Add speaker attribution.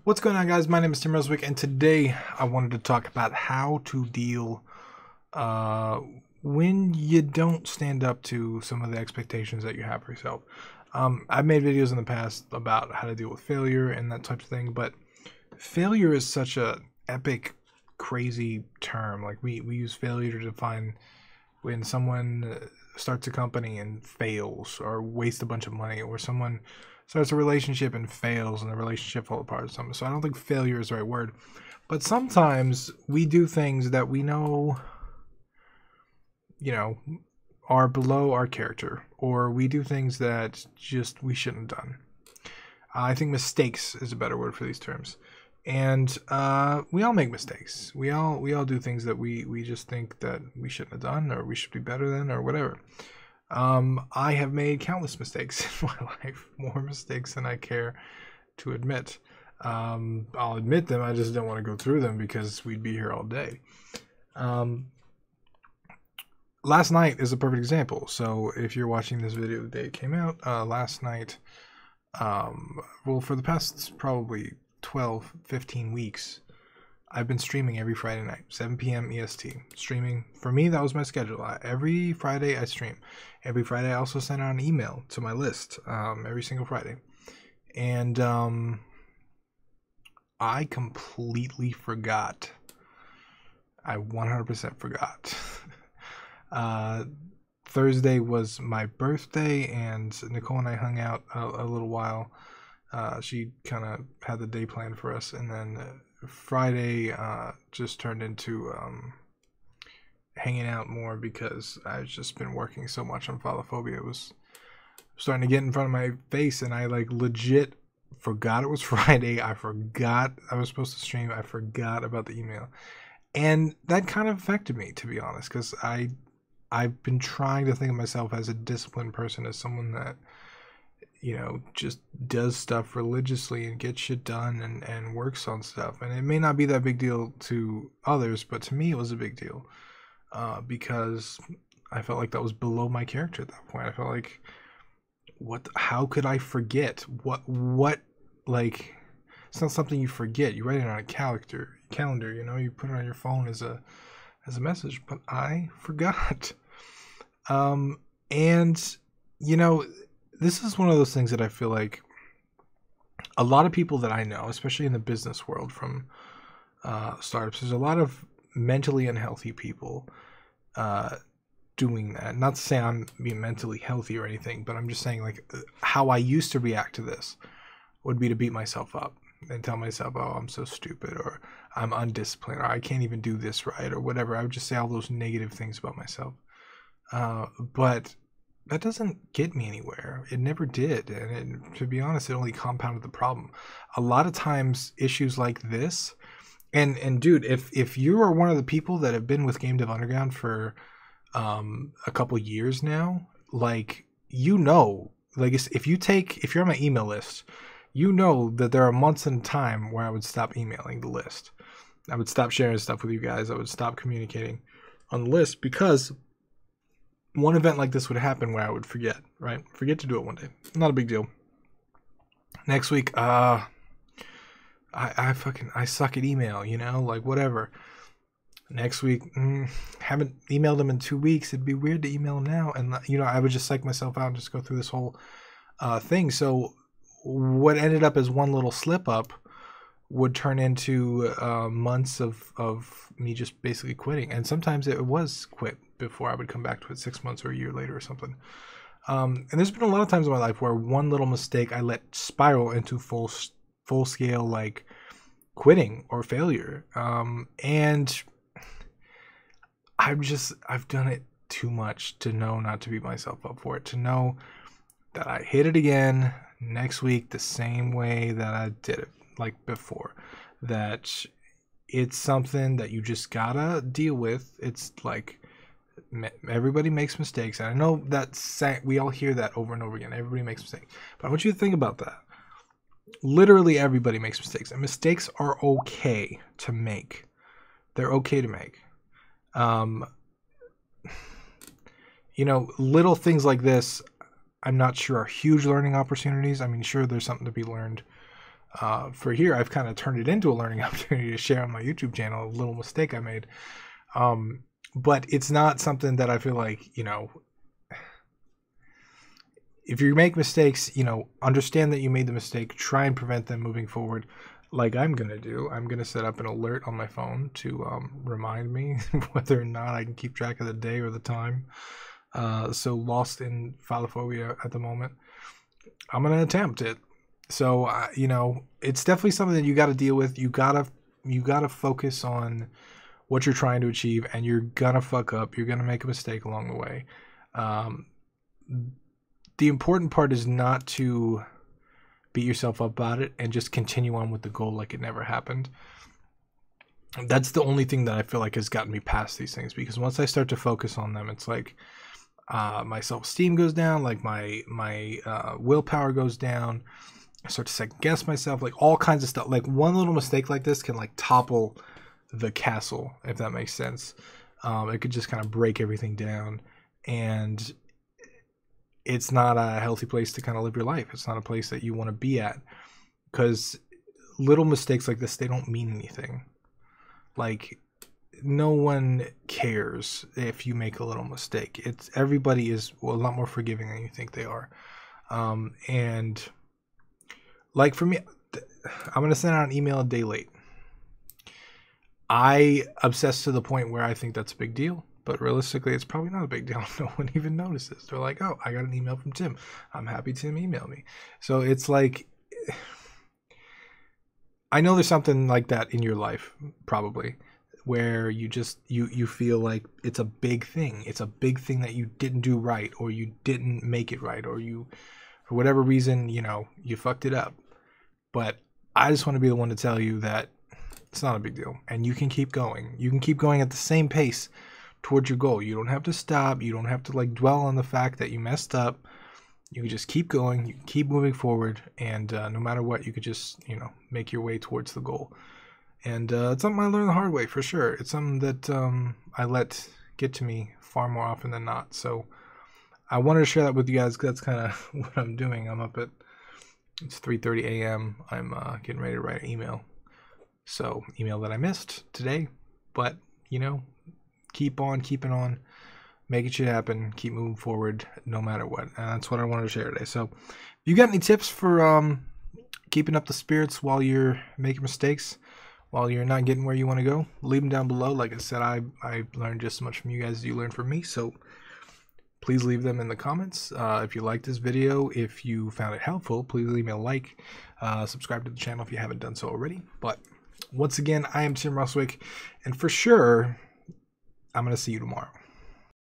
Speaker 1: What's going on, guys? My name is Tim Roswick, and today I wanted to talk about how to deal uh, when you don't stand up to some of the expectations that you have for yourself. I've made videos in the past about how to deal with failure and that type of thing, but failure is such a epic, crazy term. Like we use failure to define when someone starts a company and fails, or wastes a bunch of money, or someone starts a relationship and fails and the relationship falls apart or something. So I don't think failure is the right word. But sometimes we do things that we know, are below our character, or we do things that just we shouldn't have done. I think mistakes is a better word for these terms. And we all make mistakes. We all do things that we just think that we shouldn't have done, or we should be better than, or whatever. I have made countless mistakes in my life, more mistakes than I care to admit. I'll admit them, I just don't want to go through them because we'd be here all day. Last night is a perfect example. So if you're watching this video the day it came out, last night, well, for the past probably 12, 15 weeks, I've been streaming every Friday night, 7 p.m. EST. Streaming, for me, that was my schedule. Every Friday I stream. Every Friday I also send out an email to my list, every single Friday. And I completely forgot. I 100% forgot. Thursday was my birthday, and Nicole and I hung out a little while. She kind of had the day planned for us, and then Friday just turned into hanging out more because I've just been working so much on photophobia. It was starting to get in front of my face, and I like legit forgot it was Friday. I forgot I was supposed to stream. I forgot about the email, and that kind of affected me, to be honest, because I've been trying to think of myself as a disciplined person, as someone that, just does stuff religiously and gets shit done and works on stuff. And it may not be that big deal to others, but to me it was a big deal, because I felt like that was below my character at that point. I felt like, how could I forget? Like, it's not something you forget. You write it on a calendar, you put it on your phone as a message, but I forgot. And this is one of those things that I feel like a lot of people that I know, especially in the business world, from startups, there's a lot of mentally unhealthy people doing that. Not to say I'm being mentally healthy or anything, but I'm just saying, like, how I used to react to this would be to beat myself up and tell myself, oh, I'm so stupid, or I'm undisciplined, or I can't even do this right, or whatever. I would just say all those negative things about myself. But that doesn't get me anywhere. It never did. And to be honest, it only compounded the problem. A lot of times issues like this, and dude, if you are one of the people that have been with Game Dev Underground for a couple years now, like, like, if you're on my email list, that there are months in time where I would stop emailing the list. I would stop sharing stuff with you guys. I would stop communicating on the list, because one event like this would happen where I would forget to do it one day. Not a big deal. Next week, I suck at email, like, whatever. Next week, haven't emailed them in 2 weeks. It'd be weird to email them now. And, I would just psych myself out and just go through this whole thing. So what ended up as one little slip up would turn into months of me just basically quitting. And sometimes it was quit before I would come back to it 6 months or a year later or something. And there's been a lot of times in my life where one little mistake I let spiral into full scale, like, quitting or failure. And I've done it too much to know not to beat myself up for it, to know that I hit it again next week the same way that I did it, like, before. That it's something that you just gotta deal with. It's like, everybody makes mistakes, and I know that we all hear that over and over again. Everybody makes mistakes, but I want you to think about that. Literally everybody makes mistakes, and mistakes are okay to make. They're okay to make. Little things like this, I'm not sure are huge learning opportunities. I mean, sure, there's something to be learned For here, I've kind of turned it into a learning opportunity to share on my YouTube channel, a little mistake I made. But it's not something that I feel like, you know, if you make mistakes, you know, understand that you made the mistake, try and prevent them moving forward. Like I'm going to do, I'm going to set up an alert on my phone to remind me whether or not I can keep track of the day or the time. So lost in philophobia at the moment. I'm going to attempt it. So, you know, it's definitely something that you got to deal with. You got to focus on what you're trying to achieve, and you're going to fuck up. You're going to make a mistake along the way. The important part is not to beat yourself up about it and just continue on with the goal like it never happened. That's the only thing that I feel like has gotten me past these things, because once I start to focus on them, it's like my self-esteem goes down, like my willpower goes down. I start to second guess myself, like all kinds of stuff. Like one little mistake like this can like topple the castle, if that makes sense. It could just kind of break everything down, and it's not a healthy place to kind of live your life. It's not a place that you want to be at, because little mistakes like this, they don't mean anything. Like no one cares if you make a little mistake. Everybody is a lot more forgiving than you think they are. And like for me, I'm going to send out an email a day late. I obsess to the point where I think that's a big deal, but realistically, it's probably not a big deal. No one even notices. They're like, oh, I got an email from Tim. I'm happy Tim emailed me. So it's like, I know there's something like that in your life, probably, where you just, you feel like it's a big thing. It's a big thing that you didn't do right, or you didn't make it right, or you, for whatever reason, you know, you fucked it up. But I just want to be the one to tell you that it's not a big deal, and you can keep going. You can keep going at the same pace towards your goal. You don't have to stop. You don't have to like dwell on the fact that you messed up. You can just keep going. You can keep moving forward, and no matter what, you could just, you know, make your way towards the goal. And it's something I learned the hard way, for sure. It's something that I let get to me far more often than not. So I wanted to share that with you guys, because that's kind of what I'm doing. I'm up at, it's 3:30 a.m. I'm getting ready to write an email. So email that I missed today, but you know, keep on keeping on, making shit happen, keep moving forward no matter what. And that's what I wanted to share today. So if you got any tips for keeping up the spirits while you're making mistakes, while you're not getting where you want to go, leave them down below. Like I said, I learned just as much from you guys as you learned from me. So please leave them in the comments. If you liked this video, if you found it helpful, please leave me a like. Subscribe to the channel if you haven't done so already. But once again, I am Tim Ruswick, and for sure, I'm going to see you tomorrow.